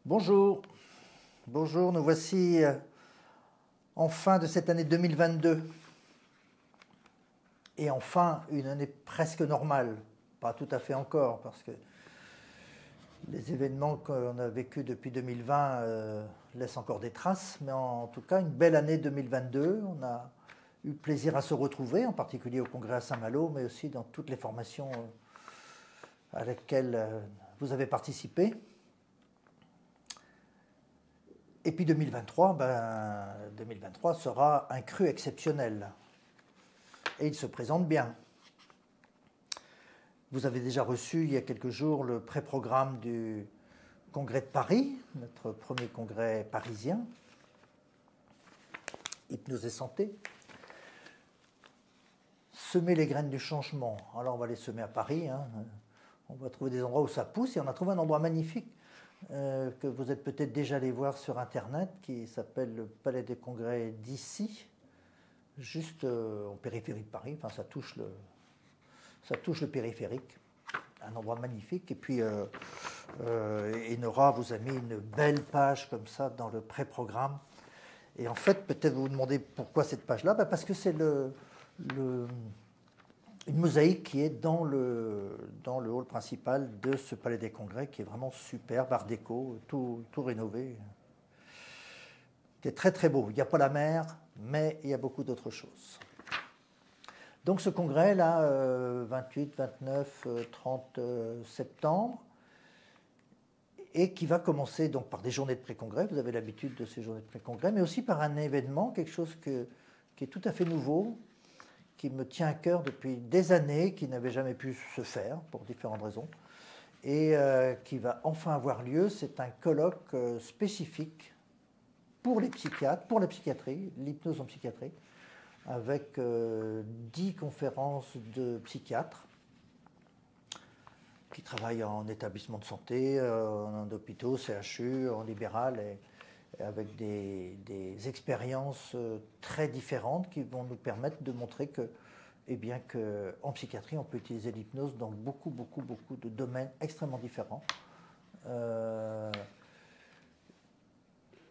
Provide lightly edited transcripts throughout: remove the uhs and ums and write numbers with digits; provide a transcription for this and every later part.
Bonjour, bonjour, nous voici en fin de cette année 2022 et enfin une année presque normale, pas tout à fait encore parce que les événements qu'on a vécus depuis 2020 laissent encore des traces, mais en tout cas une belle année 2022, on a eu plaisir à se retrouver, en particulier au congrès à Saint-Malo, mais aussi dans toutes les formations à lesquelles vous avez participé. Et puis 2023, 2023 sera un cru exceptionnel. Et il se présente bien. Vous avez déjà reçu il y a quelques jours le pré-programme du congrès de Paris, notre premier congrès parisien, Hypnose et santé. Semer les graines du changement. Alors on va les semer à Paris. On va trouver des endroits où ça pousse. Et on a trouvé un endroit magnifique que vous êtes peut-être déjà allé voir sur Internet, qui s'appelle le Palais des Congrès d'Issy, juste en périphérie de Paris. Enfin, ça touche le périphérique. Un endroit magnifique. Et puis, Nora vous a mis une belle page comme ça dans le pré-programme. Et en fait, peut-être vous vous demandez pourquoi cette page-là. Parce que c'est une mosaïque qui est dans le hall principal de ce Palais des Congrès, qui est vraiment superbe, art déco, tout rénové. C'est très très beau. Il n'y a pas la mer, mais il y a beaucoup d'autres choses. Donc ce congrès-là, 28, 29, 30 septembre, et qui va commencer donc par des journées de pré-congrès, vous avez l'habitude de ces journées de pré-congrès, mais aussi par un événement, quelque chose qui est tout à fait nouveau, qui me tient à cœur depuis des années, qui n'avait jamais pu se faire pour différentes raisons, et qui va enfin avoir lieu. C'est un colloque spécifique pour les psychiatres, pour la psychiatrie, l'hypnose en psychiatrie, avec 10 conférences de psychiatres qui travaillent en établissement de santé, en hôpitaux, CHU, en libéral, et avec des expériences très différentes qui vont nous permettre de montrer que, qu'en psychiatrie, on peut utiliser l'hypnose dans beaucoup de domaines extrêmement différents.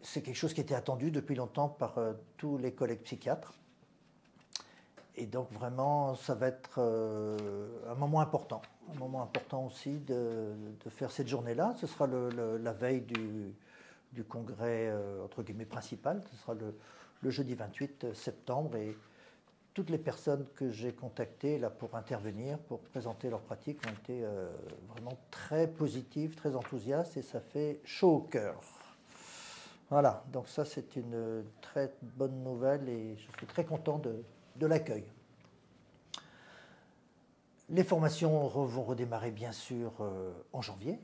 C'est quelque chose qui était attendu depuis longtemps par tous les collègues psychiatres. Et donc vraiment, ça va être un moment important aussi de faire cette journée-là. Ce sera la veille du congrès, entre guillemets, principal. Ce sera le jeudi 28 septembre. Et toutes les personnes que j'ai contactées là, pour intervenir, pour présenter leurs pratiques, ont été vraiment très positives, très enthousiastes, et ça fait chaud au cœur. Voilà, donc ça c'est une très bonne nouvelle et je suis très content de l'accueil. Les formations vont redémarrer bien sûr en janvier.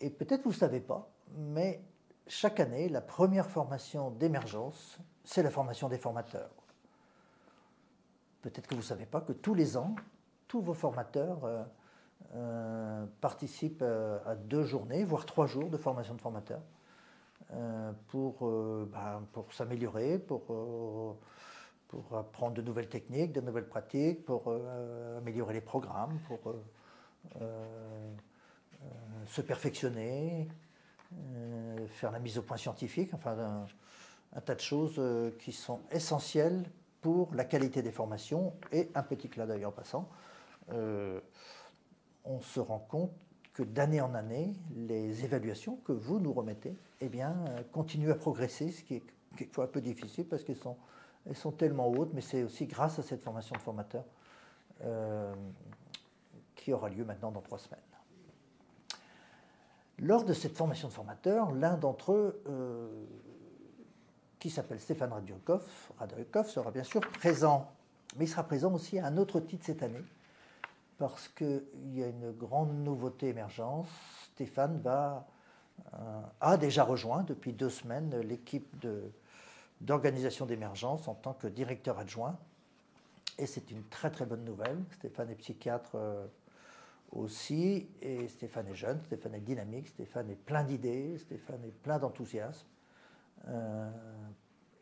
Et peut-être vous ne savez pas, mais chaque année, la première formation d'émergence, c'est la formation des formateurs. Peut-être que vous ne savez pas que tous les ans, tous vos formateurs participent à 2 journées, voire 3 jours de formation de formateurs pour s'améliorer, pour apprendre de nouvelles techniques, de nouvelles pratiques, pour améliorer les programmes, pour se perfectionner, faire la mise au point scientifique, enfin un tas de choses qui sont essentielles pour la qualité des formations. Et un petit clin d'œil en passant, on se rend compte que d'année en année, les évaluations que vous nous remettez continuent à progresser, ce qui est quelquefois un peu difficile parce qu'elles sont tellement hautes, mais c'est aussi grâce à cette formation de formateurs qui aura lieu maintenant dans 3 semaines. Lors de cette formation de formateurs, l'un d'entre eux, qui s'appelle Stéphane Radojkov, sera bien sûr présent. Mais il sera présent aussi à un autre titre cette année, parce qu'il y a une grande nouveauté émergence. Stéphane a déjà rejoint depuis 2 semaines l'équipe d'organisation d'émergence en tant que directeur adjoint. Et c'est une très très bonne nouvelle. Stéphane est psychiatre aussi, et Stéphane est jeune, Stéphane est dynamique, Stéphane est plein d'idées, Stéphane est plein d'enthousiasme,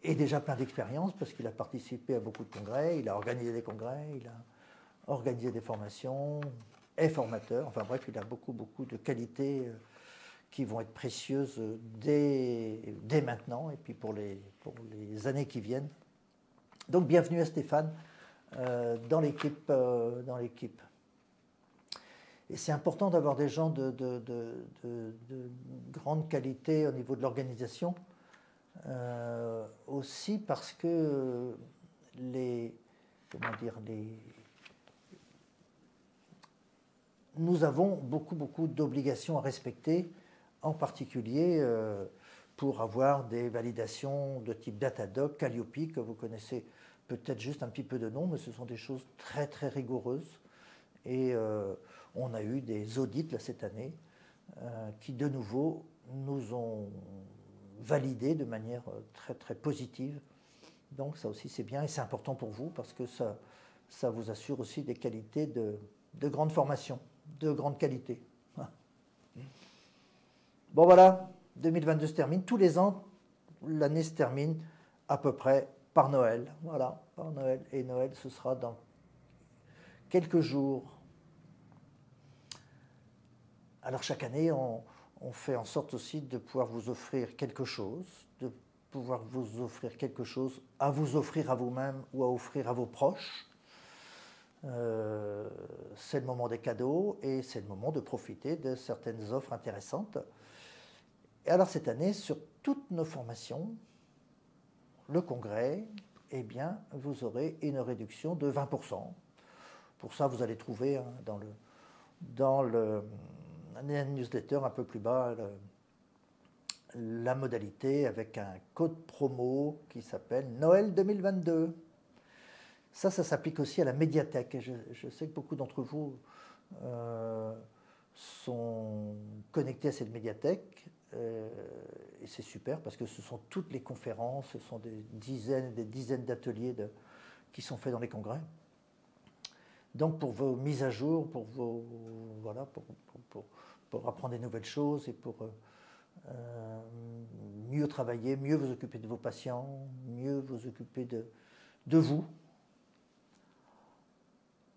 et déjà plein d'expérience parce qu'il a participé à beaucoup de congrès, il a organisé des congrès, il a organisé des formations, est formateur. Enfin bref, il a beaucoup, beaucoup de qualités qui vont être précieuses dès maintenant et puis pour les années qui viennent. Donc bienvenue à Stéphane dans l'équipe. Et c'est important d'avoir des gens de grande qualité au niveau de l'organisation, aussi parce que nous avons beaucoup, beaucoup d'obligations à respecter, en particulier pour avoir des validations de type Datadog, Calliope, que vous connaissez peut-être juste un petit peu de nom, mais ce sont des choses très, très rigoureuses. Et on a eu des audits là, cette année qui, de nouveau, nous ont validé de manière très, très positive. Donc ça aussi, c'est bien et c'est important pour vous parce que ça vous assure aussi des qualités de grande formation, de grande qualité. Bon voilà, 2022 se termine. Tous les ans, l'année se termine à peu près par Noël. Voilà, par Noël. Et Noël, ce sera dans quelques jours. Alors chaque année, on fait en sorte aussi de pouvoir vous offrir quelque chose, de pouvoir vous offrir quelque chose à vous offrir à vous-même ou à offrir à vos proches. C'est le moment des cadeaux et c'est le moment de profiter de certaines offres intéressantes. Et alors cette année, sur toutes nos formations, le congrès, eh bien, vous aurez une réduction de 20%. Pour ça, vous allez trouver dans le newsletter un peu plus bas la modalité avec un code promo qui s'appelle Noël 2022. Ça s'applique aussi à la médiathèque. Et je sais que beaucoup d'entre vous sont connectés à cette médiathèque. Et c'est super parce que ce sont toutes les conférences, ce sont des dizaines et des dizaines d'ateliers qui sont faits dans les congrès. Donc pour vos mises à jour, pour apprendre des nouvelles choses et pour mieux travailler, mieux vous occuper de vos patients, mieux vous occuper de vous,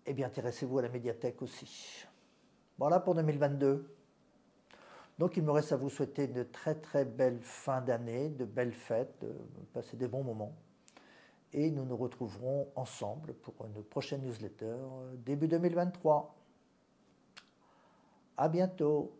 eh bien intéressez-vous à la médiathèque aussi. Voilà pour 2022. Donc il me reste à vous souhaiter une très très belle fin d'année, de belles fêtes, de passer des bons moments. Et nous nous retrouverons ensemble pour une prochaine newsletter début 2023. À bientôt.